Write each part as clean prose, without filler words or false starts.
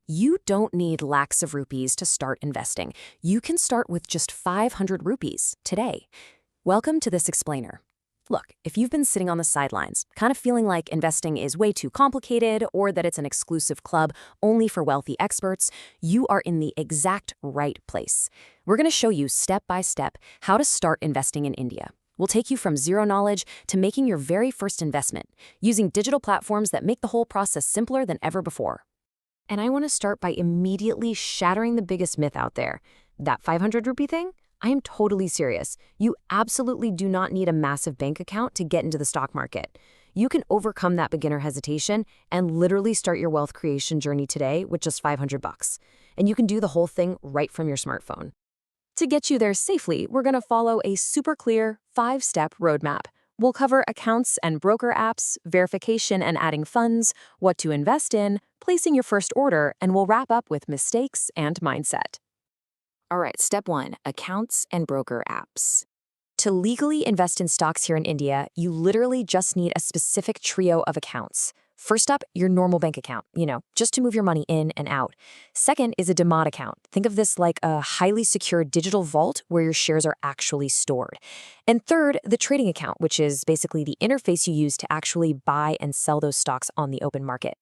You don't need lakhs of rupees to start investing. You can start with just 500 rupees today. Welcome to this explainer. Look, if you've been sitting on the sidelines, kind of feeling like investing is way too complicated or that it's an exclusive club only for wealthy experts, you are in the exact right place. We're going to show you step by step how to start investing in India. We'll take you from zero knowledge to making your very first investment, using digital platforms that make the whole process simpler than ever before. And I want to start by immediately shattering the biggest myth out there. That 500 rupee thing? I am totally serious. You absolutely do not need a massive bank account to get into the stock market. You can overcome that beginner hesitation and literally start your wealth creation journey today with just 500 bucks. And you can do the whole thing right from your smartphone. To get you there safely, we're going to follow a super clear 5-step roadmap. We'll cover accounts and broker apps, verification and adding funds, what to invest in, placing your first order, and we'll wrap up with mistakes and mindset. All right, step 1, accounts and broker apps. To legally invest in stocks here in India, you literally just need a specific trio of accounts. First up, your normal bank account, just to move your money in and out. Second is a Demat account. Think of this like a highly secure digital vault where your shares are actually stored. And third, the trading account, which is basically the interface you use to actually buy and sell those stocks on the open market.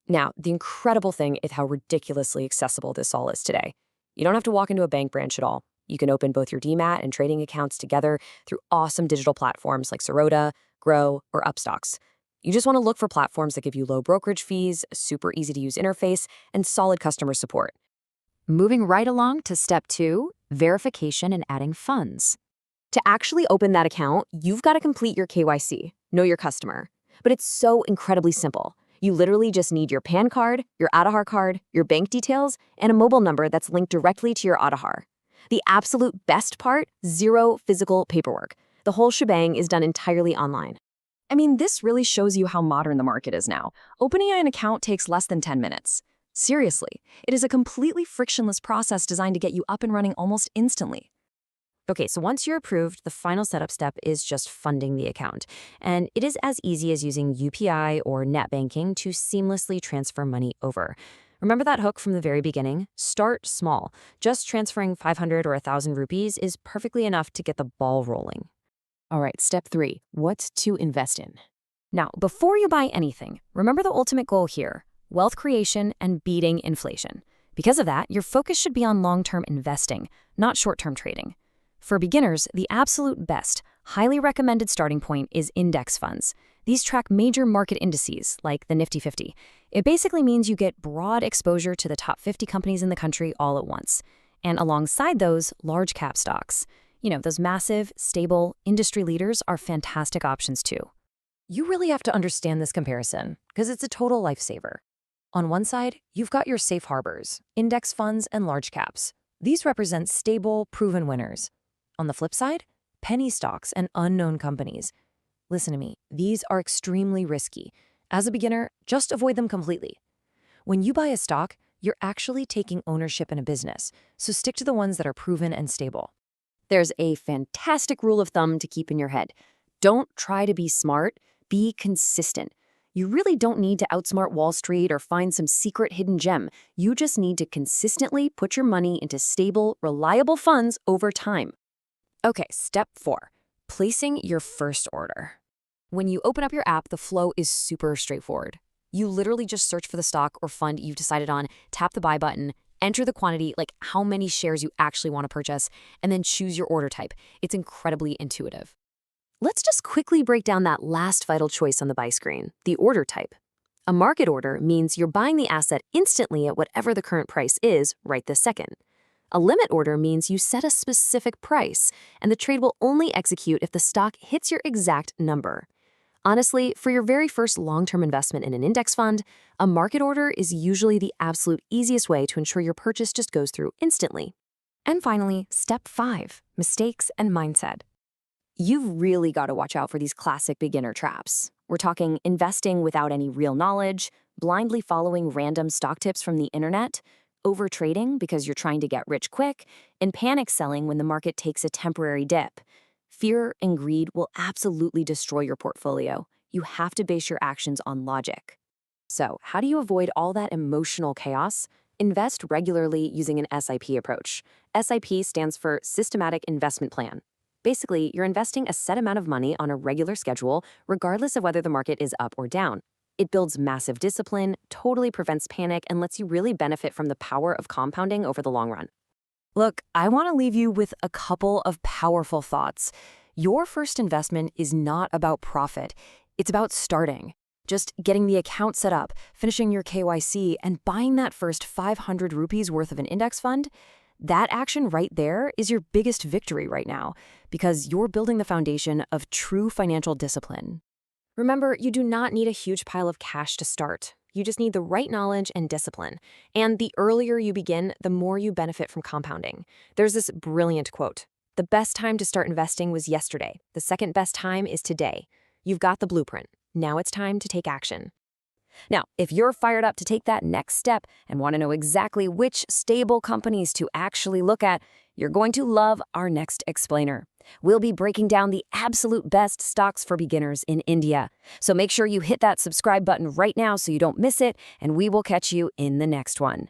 Now, the incredible thing is how ridiculously accessible this all is today. You don't have to walk into a bank branch at all. You can open both your Demat and trading accounts together through awesome digital platforms like Zerodha, Grow, or Upstocks. You just want to look for platforms that give you low brokerage fees, a super easy-to-use interface, and solid customer support. Moving right along to step 2, verification and adding funds. To actually open that account, you've got to complete your KYC, know your customer. But it's so incredibly simple. You literally just need your PAN card, your Aadhaar card, your bank details, and a mobile number that's linked directly to your Aadhaar. The absolute best part, zero physical paperwork. The whole shebang is done entirely online. I mean, this really shows you how modern the market is now. Opening an account takes less than 10 minutes. Seriously, it is a completely frictionless process designed to get you up and running almost instantly. Okay, so once you're approved, the final setup step is just funding the account. And it is as easy as using UPI or net banking to seamlessly transfer money over. Remember that hook from the very beginning? Start small. Just transferring 500 or 1,000 rupees is perfectly enough to get the ball rolling. All right, step 3, what to invest in. Now, before you buy anything, remember the ultimate goal here, wealth creation and beating inflation. Because of that, your focus should be on long-term investing, not short-term trading. For beginners, the absolute best, highly recommended starting point is index funds. These track major market indices, like the Nifty 50. It basically means you get broad exposure to the top 50 companies in the country all at once. And alongside those, large cap stocks. Those massive, stable industry leaders are fantastic options too. You really have to understand this comparison because it's a total lifesaver. On one side, you've got your safe harbors, index funds and large caps. These represent stable, proven winners. On the flip side, penny stocks and unknown companies. Listen to me, these are extremely risky. As a beginner, just avoid them completely. When you buy a stock, you're actually taking ownership in a business, so stick to the ones that are proven and stable. There's a fantastic rule of thumb to keep in your head. Don't try to be smart, be consistent. You really don't need to outsmart Wall Street or find some secret hidden gem. You just need to consistently put your money into stable, reliable funds over time. Okay, step 4, placing your first order. When you open up your app, the flow is super straightforward. You literally just search for the stock or fund you've decided on, tap the buy button, enter the quantity, like how many shares you actually want to purchase, and then choose your order type. It's incredibly intuitive. Let's just quickly break down that last vital choice on the buy screen, the order type. A market order means you're buying the asset instantly at whatever the current price is right this second. A limit order means you set a specific price, and the trade will only execute if the stock hits your exact number. Honestly, for your very first long-term investment in an index fund, a market order is usually the absolute easiest way to ensure your purchase just goes through instantly. And finally, step 5, mistakes and mindset. You've really got to watch out for these classic beginner traps. We're talking investing without any real knowledge, blindly following random stock tips from the internet, overtrading because you're trying to get rich quick, and panic selling when the market takes a temporary dip. Fear and greed will absolutely destroy your portfolio. You have to base your actions on logic. So, how do you avoid all that emotional chaos? Invest regularly using an SIP approach. SIP stands for Systematic Investment Plan. Basically, you're investing a set amount of money on a regular schedule, regardless of whether the market is up or down. It builds massive discipline, totally prevents panic, and lets you really benefit from the power of compounding over the long run. Look, I want to leave you with a couple of powerful thoughts. Your first investment is not about profit. It's about starting. Just getting the account set up, finishing your KYC, and buying that first 500 rupees worth of an index fund, that action right there is your biggest victory right now, because you're building the foundation of true financial discipline. Remember, you do not need a huge pile of cash to start. You just need the right knowledge and discipline. And the earlier you begin, the more you benefit from compounding. There's this brilliant quote: "The best time to start investing was yesterday. The second best time is today." You've got the blueprint. Now it's time to take action. Now, if you're fired up to take that next step and want to know exactly which stable companies to actually look at, you're going to love our next explainer. We'll be breaking down the absolute best stocks for beginners in India. So make sure you hit that subscribe button right now so you don't miss it, and we will catch you in the next one.